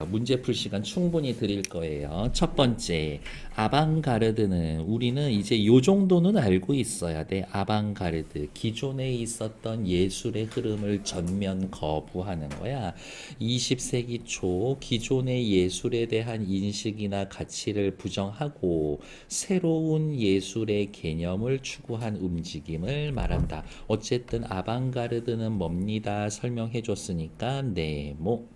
문제풀 시간 충분히 드릴 거예요. 첫 번째, 아방가르드는 우리는 이제 요 정도는 알고 있어야 돼. 아방가르드, 기존에 있었던 예술의 흐름을 전면 거부하는 거야. 20세기 초 기존의 예술에 대한 인식이나 가치를 부정하고 새로운 예술의 개념을 추구한 움직임을 말한다. 어쨌든 아방가르드는 뭡니다. 설명해 줬으니까 네모.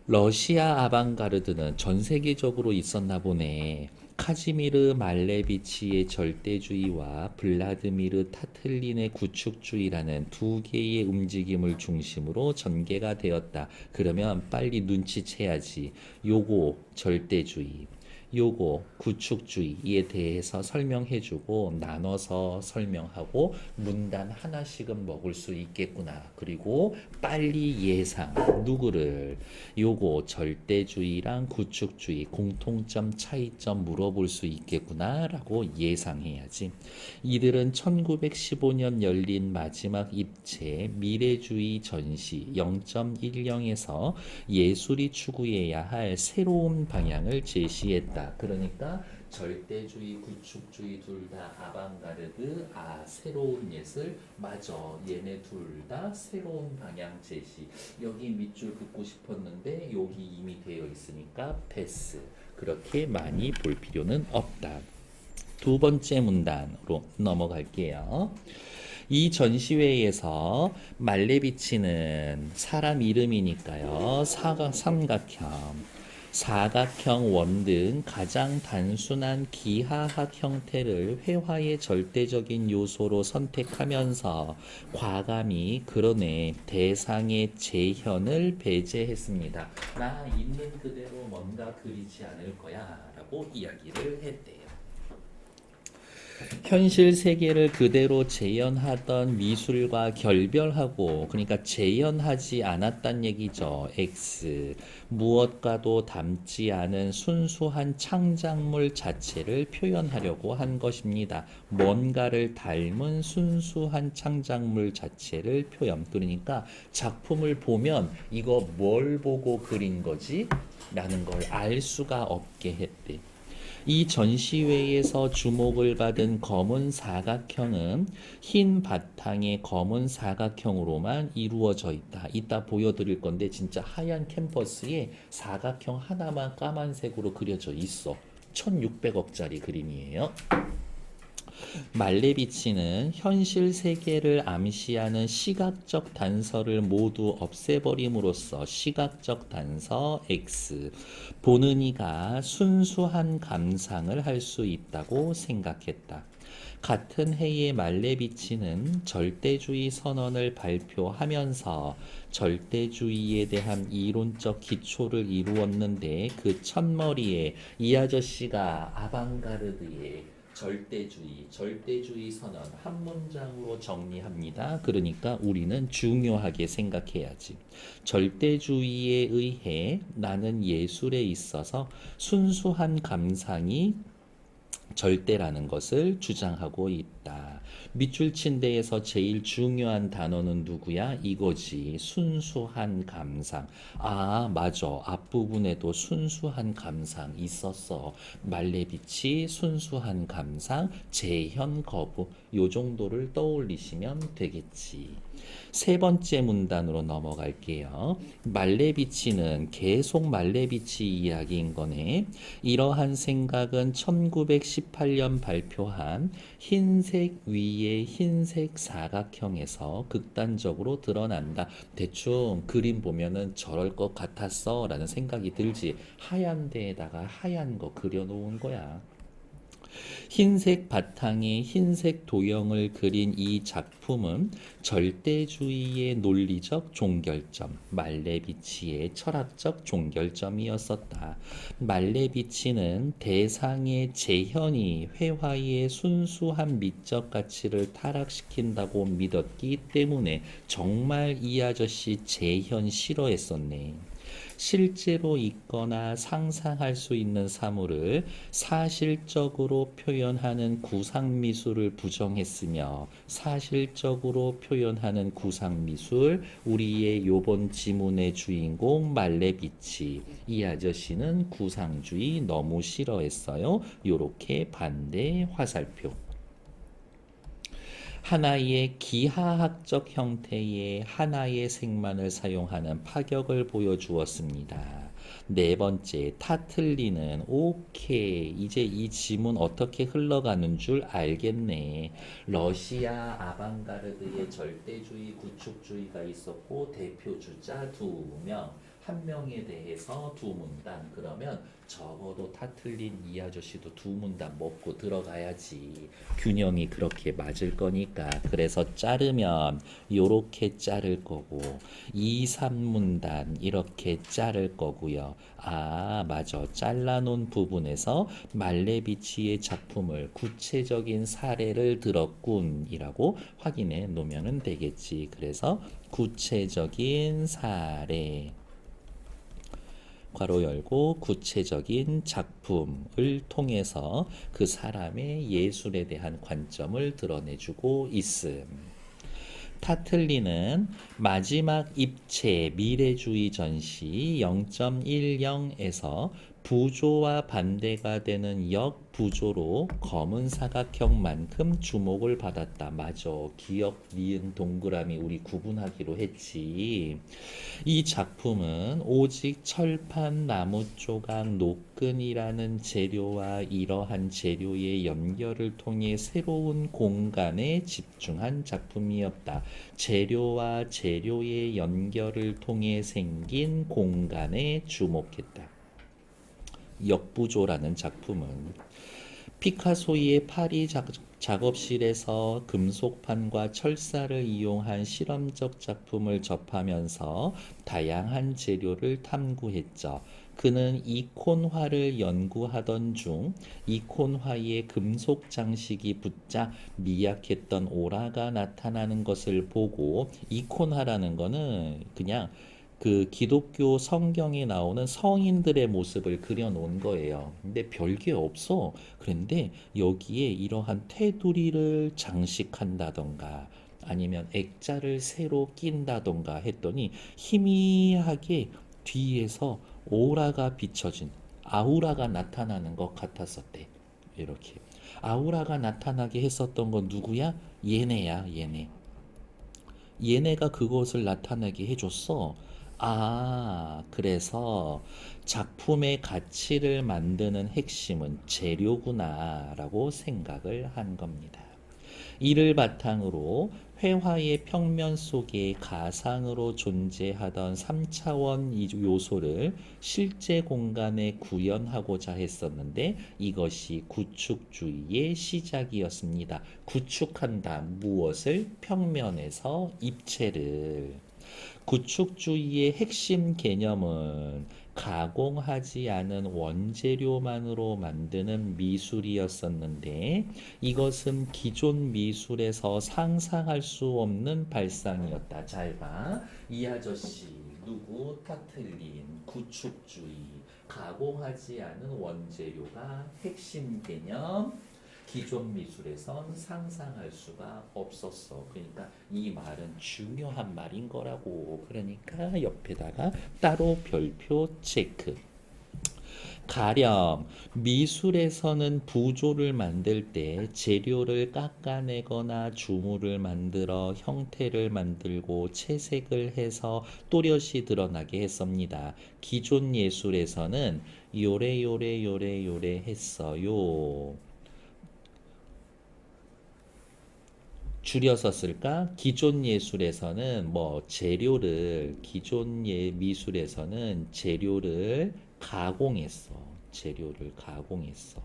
러시아 아방가르드는 전 세계적으로 있었나 보네. 카지미르 말레비치의 절대주의와 블라드미르 타틀린의 구축주의라는 두 개의 움직임을 중심으로 전개가 되었다. 그러면 빨리 눈치채야지. 요거 절대주의, 요거 구축주의에 대해서 설명해주고 나눠서 설명하고 문단 하나씩은 먹을 수 있겠구나. 그리고 빨리 예상 누구를 요거 절대주의랑 구축주의 공통점 차이점 물어볼 수 있겠구나 라고 예상해야지. 이들은 1915년 열린 마지막 입체 미래주의 전시 0.10에서 예술이 추구해야 할 새로운 방향을 제시했다. 그러니까 절대주의, 구축주의 둘 다 아방가르드, 새로운 예술, 맞아. 얘네 둘 다 새로운 방향 제시. 여기 밑줄 긋고 싶었는데 여기 이미 되어 있으니까 패스. 그렇게 많이 볼 필요는 없다. 두 번째 문단으로 넘어갈게요. 이 전시회에서 말레비치는 사람 이름이니까요. 사각형, 원 등 가장 단순한 기하학 형태를 회화의 절대적인 요소로 선택하면서 과감히 그러네 대상의 재현을 배제했습니다. 나 있는 그대로 뭔가 그리지 않을 거야 라고 이야기를 했대요. 현실 세계를 그대로 재현하던 미술과 결별하고, 그러니까 재현하지 않았단 얘기죠. X. 무엇과도 닮지 않은 순수한 창작물 자체를 표현하려고 한 것입니다. 뭔가를 닮은 순수한 창작물 자체를 표현. 그러니까 작품을 보면 이거 뭘 보고 그린 거지? 라는 걸 알 수가 없게 했대. 이 전시회에서 주목을 받은 검은 사각형은 흰 바탕의 검은 사각형으로만 이루어져 있다. 이따 보여드릴 건데 진짜 하얀 캔버스에 사각형 하나만 까만색으로 그려져 있어. 1600억짜리 그림이에요. 말레비치는 현실 세계를 암시하는 시각적 단서를 모두 없애버림으로써 시각적 단서 X, 보는 이가 순수한 감상을 할 수 있다고 생각했다. 같은 해에 말레비치는 절대주의 선언을 발표하면서 절대주의에 대한 이론적 기초를 이루었는데 그 첫머리에 이 아저씨가 아방가르드의 절대주의 선언 한 문장으로 정리합니다. 그러니까 우리는 중요하게 생각해야지. 절대주의에 의해 나는 예술에 있어서 순수한 감상이 절대라는 것을 주장하고 있다. 밑줄 친 데에서 제일 중요한 단어는 누구야? 이거지. 순수한 감상. 맞아. 앞부분에도 순수한 감상 있었어. 말레비치 순수한 감상, 재현 거부. 요 정도를 떠올리시면 되겠지. 세 번째 문단으로 넘어갈게요. 말레비치는 계속 말레비치 이야기인 거네. 이러한 생각은 1918년 발표한 흰색 위에 흰색 사각형에서 극단적으로 드러난다. 대충 그림 보면은 저럴 것 같았어 라는 생각이 들지. 하얀 데에다가 하얀 거 그려놓은 거야. 흰색 바탕에 흰색 도형을 그린 이 작품은 절대주의의 논리적 종결점, 말레비치의 철학적 종결점이었었다. 말레비치는 대상의 재현이 회화의 순수한 미적 가치를 타락시킨다고 믿었기 때문에 정말 이 아저씨 재현 싫어했었네. 실제로 있거나 상상할 수 있는 사물을 사실적으로 표현하는 구상미술을 부정했으며 사실적으로 표현하는 구상미술, 우리의 요번 지문의 주인공 말레비치, 이 아저씨는 구상주의 너무 싫어했어요. 요렇게 반대 화살표. 하나의 기하학적 형태의 하나의 색만을 사용하는 파격을 보여주었습니다. 네 번째, 타틀리는 오케이. 이제 이 지문 어떻게 흘러가는 줄 알겠네. 러시아 아방가르드의 절대주의, 구축주의가 있었고 대표 주자 두 명, 한 명에 대해서 두 문단. 그러면 적어도 타틀린 이 아저씨도 두 문단 먹고 들어가야지. 균형이 그렇게 맞을 거니까. 그래서 자르면 요렇게 자를 거고 2, 3문단 이렇게 자를 거고요. 아, 맞아. 잘라놓은 부분에서 말레비치의 작품을 구체적인 사례를 들었군이라고 확인해 놓으면 되겠지. 그래서 구체적인 사례 괄호 열고 구체적인 작품을 통해서 그 사람의 예술에 대한 관점을 드러내주고 있음. 타틀리는 마지막 입체 미래주의 전시 0.10에서 부조와 반대가 되는 역부조로 검은 사각형만큼 주목을 받았다. 맞아. 기억, 니은, 동그라미 우리 구분하기로 했지. 이 작품은 오직 철판, 나무 조각, 노끈이라는 재료와 이러한 재료의 연결을 통해 새로운 공간에 집중한 작품이었다. 재료와 재료의 연결을 통해 생긴 공간에 주목했다. 역부조라는 작품은 피카소의 파리 작업실에서 금속판과 철사를 이용한 실험적 작품을 접하면서 다양한 재료를 탐구했죠. 그는 이콘화를 연구하던 중 이콘화에 금속 장식이 붙자 미약했던 오라가 나타나는 것을 보고, 이콘화라는 거는 그냥 그 기독교 성경에 나오는 성인들의 모습을 그려놓은 거예요. 근데 별게 없어. 그런데 여기에 이러한 테두리를 장식한다던가 아니면 액자를 새로 낀다던가 했더니 희미하게 뒤에서 오라가 비춰진 아우라가 나타나는 것 같았었대. 이렇게 아우라가 나타나게 했었던 건 누구야? 얘네야, 얘네. 얘네가 그것을 나타내게 해줬어. 아, 그래서 작품의 가치를 만드는 핵심은 재료구나라고 생각을 한 겁니다. 이를 바탕으로 회화의 평면 속에 가상으로 존재하던 3차원 요소를 실제 공간에 구현하고자 했었는데 이것이 구축주의의 시작이었습니다. 구축한다. 무엇을? 평면에서 입체를. 구축주의의 핵심 개념은 가공하지 않은 원재료만으로 만드는 미술이었었는데 이것은 기존 미술에서 상상할 수 없는 발상이었다. 잘 봐. 이 아저씨 누구? 타틀린. 구축주의. 가공하지 않은 원재료가 핵심 개념. 기존 미술에선 상상할 수가 없었어. 그러니까 이 말은 중요한 말인 거라고. 그러니까 옆에다가 따로 별표 체크. 가령 미술에서는 부조를 만들 때 재료를 깎아내거나 주물을 만들어 형태를 만들고 채색을 해서 또렷이 드러나게 했습니다. 기존 예술에서는 요래 했어요. 줄여서 쓸까? 기존 예술에서는 기존 미술에서는 재료를 가공했어. 재료를 가공했어.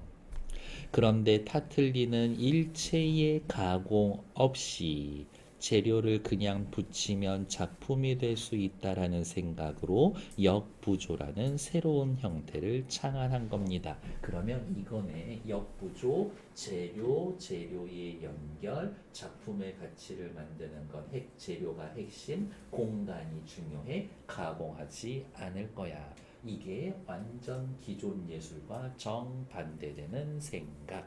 그런데 타틀리는 일체의 가공 없이 재료를 그냥 붙이면 작품이 될 수 있다라는 생각으로 역부조라는 새로운 형태를 창안한 겁니다. 그러면 이거네. 역부조, 재료, 재료의 연결, 작품의 가치를 만드는 것, 재료가 핵심, 공간이 중요해, 가공하지 않을 거야. 이게 완전 기존 예술과 정반대되는 생각.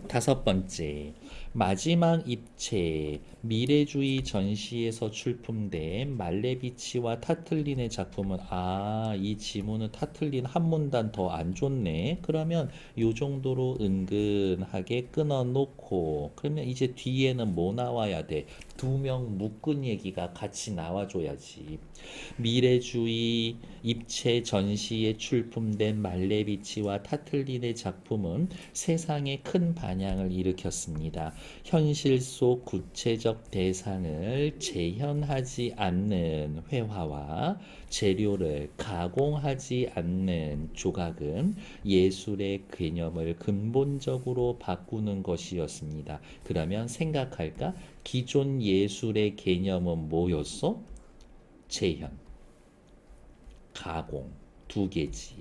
다섯 번째, 마지막 입체 미래주의 전시에서 출품된 말레비치와 타틀린의 작품은 이 지문은 타틀린 한 문단 더 안 좋네. 그러면 요 정도로 은근하게 끊어 놓고 그러면 이제 뒤에는 뭐 나와야 돼? 두 명 묶은 얘기가 같이 나와줘야지. 미래주의 입체 전시에 출품된 말레비치와 타틀린의 작품은 세상에 큰 반향을 일으켰습니다. 현실 속 구체적 대상을 재현하지 않는 회화와 재료를 가공하지 않는 조각은 예술의 개념을 근본적으로 바꾸는 것이었습니다. 그러면 생각할까? 기존 예술의 개념은 뭐였어? 재현, 가공 두 개지.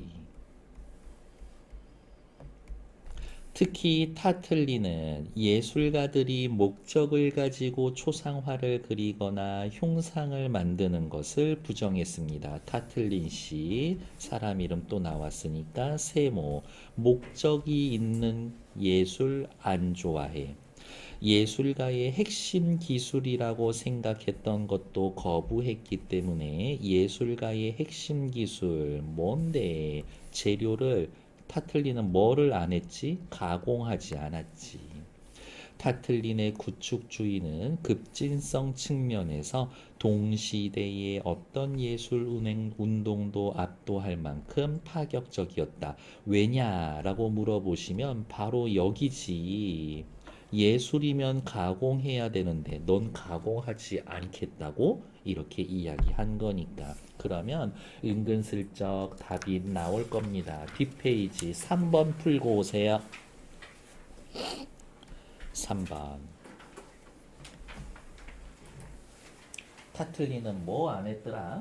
특히 타틀리는 예술가들이 목적을 가지고 초상화를 그리거나 흉상을 만드는 것을 부정했습니다. 타틀린 씨, 사람 이름 또 나왔으니까 세모, 목적이 있는 예술 안 좋아해. 예술가의 핵심 기술이라고 생각했던 것도 거부했기 때문에 예술가의 핵심 기술 뭔데? 재료를 타틀리는 뭐를 안 했지? 가공하지 않았지. 타틀린의 구축주의는 급진성 측면에서 동시대의 어떤 예술 운동도 압도할 만큼 파격적이었다. 왜냐라고 물어보시면 바로 여기지. 예술이면 가공해야 되는데 넌 가공하지 않겠다고 이렇게 이야기한 거니까. 그러면 은근슬쩍 답이 나올 겁니다. 뒷페이지 3번 풀고 오세요. 3번. 타틀리는 뭐 안 했더라?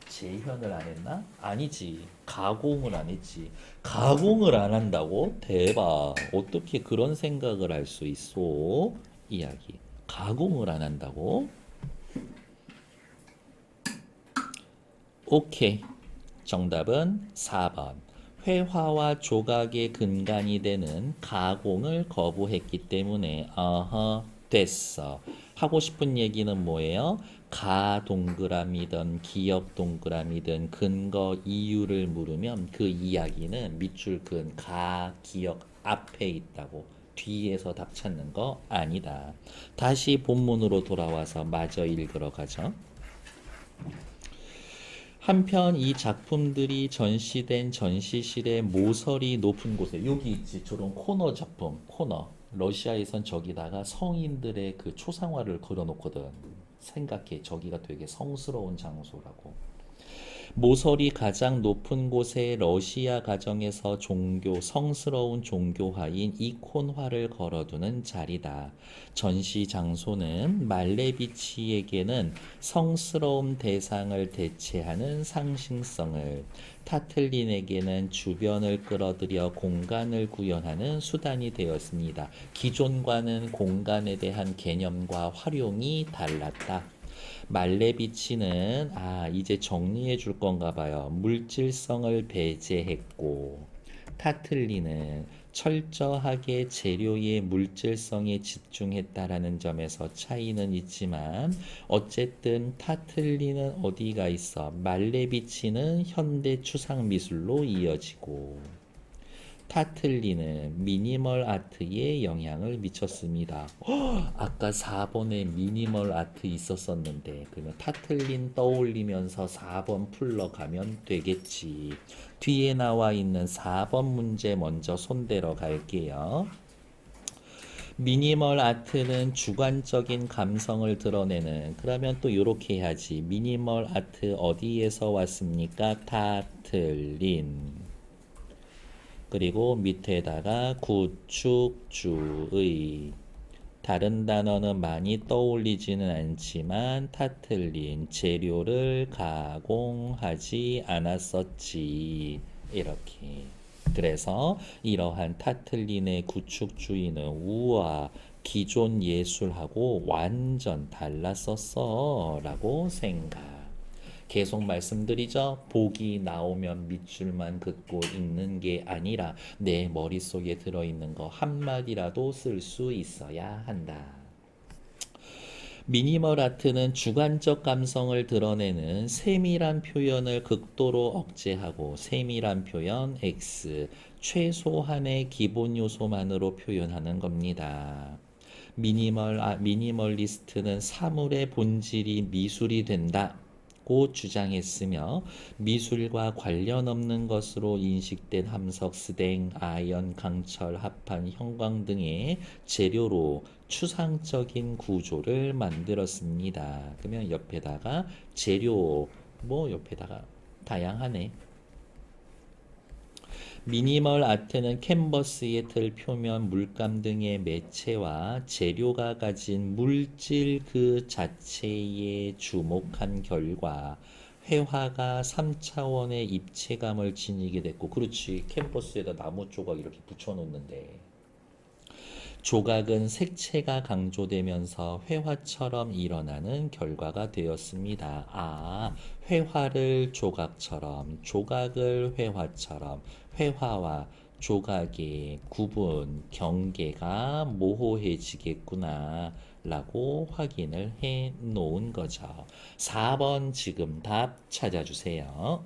재현을 안 했나? 아니지. 가공을 안 했지. 가공을 안 한다고? 대박. 어떻게 그런 생각을 할 수 있어? 이야기. 가공을 안 한다고? 오케이. 정답은 4번. 회화와 조각의 근간이 되는 가공을 거부했기 때문에 됐어. 하고 싶은 얘기는 뭐예요? 가 동그라미든 기역 동그라미든 근거 이유를 물으면 그 이야기는 밑줄 근 가 기역 앞에 있다고. 뒤에서 답 찾는 거 아니다. 다시 본문으로 돌아와서 마저 읽으러 가죠. 한편 이 작품들이 전시된 전시실의 모서리 높은 곳에 여기 있지. 저런 코너 작품, 코너. 러시아에선 저기다가 성인들의 그 초상화를 걸어놓거든. 생각해. 저기가 되게 성스러운 장소라고. 모서리 가장 높은 곳에 러시아 가정에서 성스러운 종교화인 이콘화를 걸어두는 자리다. 전시 장소는 말레비치에게는 성스러운 대상을 대체하는 상징성을, 타틀린에게는 주변을 끌어들여 공간을 구현하는 수단이 되었습니다. 기존과는 공간에 대한 개념과 활용이 달랐다. 말레비치는 이제 정리해 줄 건가 봐요. 물질성을 배제했고 타틀리는 철저하게 재료의 물질성에 집중했다라는 점에서 차이는 있지만 어쨌든 타틀리는 어디가 있어? 말레비치는 현대 추상 미술로 이어지고 타틀리는 미니멀 아트에 영향을 미쳤습니다. 아까 4번에 미니멀 아트 있었었는데 그러면 타틀린 떠올리면서 4번 풀러가면 되겠지. 뒤에 나와 있는 4번 문제 먼저 손대러 갈게요. 미니멀 아트는 주관적인 감성을 드러내는, 그러면 또 이렇게 해야지. 미니멀 아트 어디에서 왔습니까? 타틀린. 그리고 밑에다가 구축주의 다른 단어는 많이 떠올리지는 않지만 타틀린 재료를 가공하지 않았었지. 이렇게. 그래서 이러한 타틀린의 구축주의는 우와 기존 예술하고 완전 달랐었어 라고 생각. 계속 말씀드리죠. 복이 나오면 밑줄만 긋고 읽는 게 아니라 내 머릿속에 들어있는 거 한마디라도 쓸 수 있어야 한다. 미니멀 아트는 주관적 감성을 드러내는 세밀한 표현을 극도로 억제하고 세밀한 표현 X, 최소한의 기본 요소만으로 표현하는 겁니다. 미니멀리스트는 사물의 본질이 미술이 된다. 고 주장했으며 미술과 관련 없는 것으로 인식된 함석, 스댕, 아연, 강철, 합판, 형광 등의 재료로 추상적인 구조를 만들었습니다. 그러면 옆에다가 재료 옆에다가 다양하네. 미니멀 아트는 캔버스의 틀, 표면, 물감 등의 매체와 재료가 가진 물질 그 자체에 주목한 결과 회화가 3차원의 입체감을 지니게 됐고, 그렇지, 캔버스에다 나무 조각 이렇게 붙여놓는데 조각은 색채가 강조되면서 회화처럼 일어나는 결과가 되었습니다. 아, 회화를 조각처럼, 조각을 회화처럼, 회화와 조각의 구분, 경계가 모호해지겠구나 라고 확인을 해 놓은 거죠. 4번 지금 답 찾아주세요.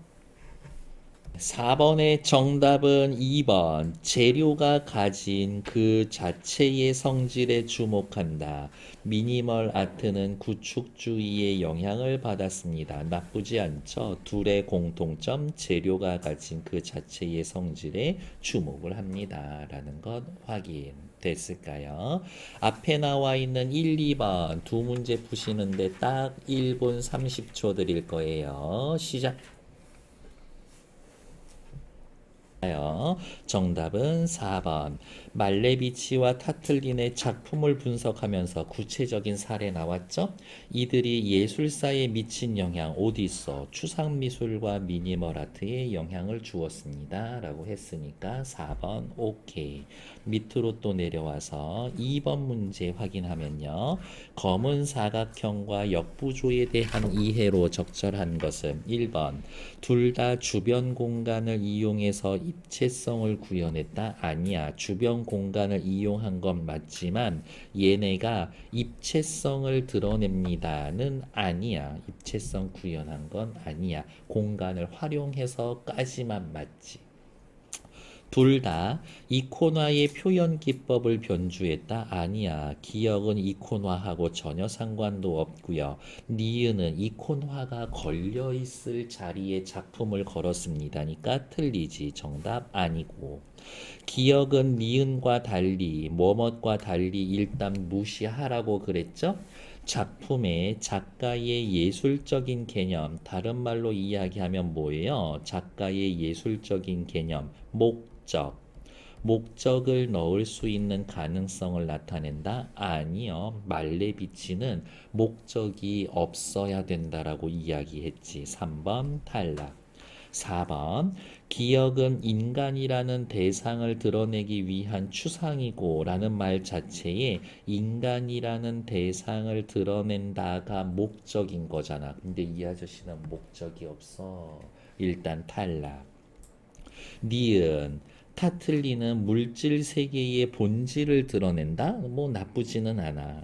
4번의 정답은 2번. 재료가 가진 그 자체의 성질에 주목한다. 미니멀 아트는 구축주의의 영향을 받았습니다. 나쁘지 않죠? 둘의 공통점, 재료가 가진 그 자체의 성질에 주목을 합니다. 라는 것 확인됐을까요? 앞에 나와 있는 1, 2번 두 문제 푸시는데 딱 1분 30초 드릴 거예요. 시작. 정답은 4번. 말레비치와 타틀린의 작품을 분석하면서 구체적인 사례 나왔죠? 이들이 예술사에 미친 영향 어디 있어? 추상미술과 미니멀 아트에 영향을 주었습니다. 라고 했으니까 4번 오케이. 밑으로 또 내려와서 2번 문제 확인하면요. 검은 사각형과 역부조에 대한 이해로 적절한 것은 1번. 둘 다 주변 공간을 이용해서 입체성을 구현했다? 아니야. 주변 공간을 이용한 건 맞지만 얘네가 입체성을 드러냅니다는 아니야. 입체성 구현한 건 아니야. 공간을 활용해서까지만 맞지. 둘 다 이콘화의 표현 기법을 변주했다? 아니야. 기억은 이콘화하고 전혀 상관도 없고요. 니은은 이콘화가 걸려있을 자리에 작품을 걸었습니다니까 틀리지. 정답 아니고. 기억은 니은과 달리 뭐뭇과 달리 일단 무시하라고 그랬죠? 작품의 작가의 예술적인 개념, 다른 말로 이야기하면 뭐예요? 작가의 예술적인 개념, 목적을 넣을 수 있는 가능성을 나타낸다? 아니요. 말레비치는 목적이 없어야 된다라고 이야기했지. 3번 탈락. 4번 기억은 인간이라는 대상을 드러내기 위한 추상이고 라는 말 자체에 인간이라는 대상을 드러낸다가 목적인 거잖아. 근데 이 아저씨는 목적이 없어. 일단 탈락. 니은 타틀리는 물질 세계의 본질을 드러낸다? 뭐 나쁘지는 않아.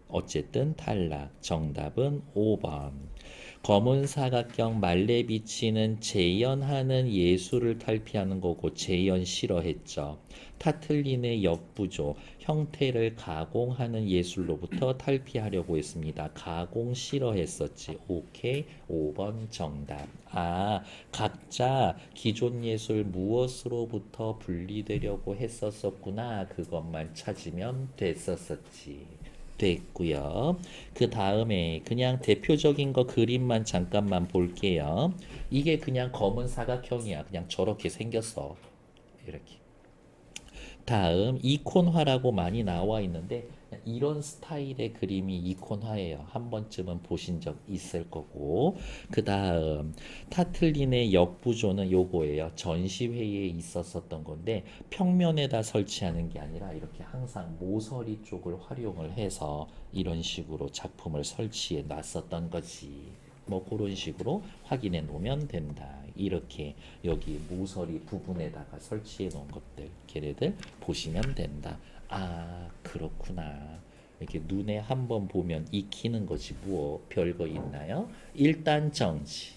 어쨌든 탈락. 정답은 5번. 검은 사각형 말레비치는 재현하는 예술을 탈피하는 거고 재현 싫어했죠. 타틀린의 역부조, 형태를 가공하는 예술로부터 탈피하려고 했습니다. 가공 싫어했었지. 오케이. 5번 정답. 아, 각자 기존 예술 무엇으로부터 분리되려고 했었구나. 그것만 찾으면 됐었지. 됐고요. 그 다음에 그냥 대표적인 거 그림만 잠깐만 볼게요. 이게 그냥 검은 사각형이야. 그냥 저렇게 생겼어. 이렇게. 다음 이콘화라고 많이 나와 있는데 이런 스타일의 그림이 이콘화예요. 한 번쯤은 보신 적 있을 거고. 그 다음 타틀린의 역부조는 요거예요. 전시회에 있었었던 건데 평면에다 설치하는 게 아니라 이렇게 항상 모서리 쪽을 활용을 해서 이런 식으로 작품을 설치해 놨었던 거지. 뭐 그런 식으로 확인해 놓으면 된다. 이렇게 여기 모서리 부분에다가 설치해 놓은 것들 걔네들 보시면 된다. 아, 그렇구나. 이렇게 눈에 한번 보면 익히는 거지 뭐 별거 있나요? 일단 정지.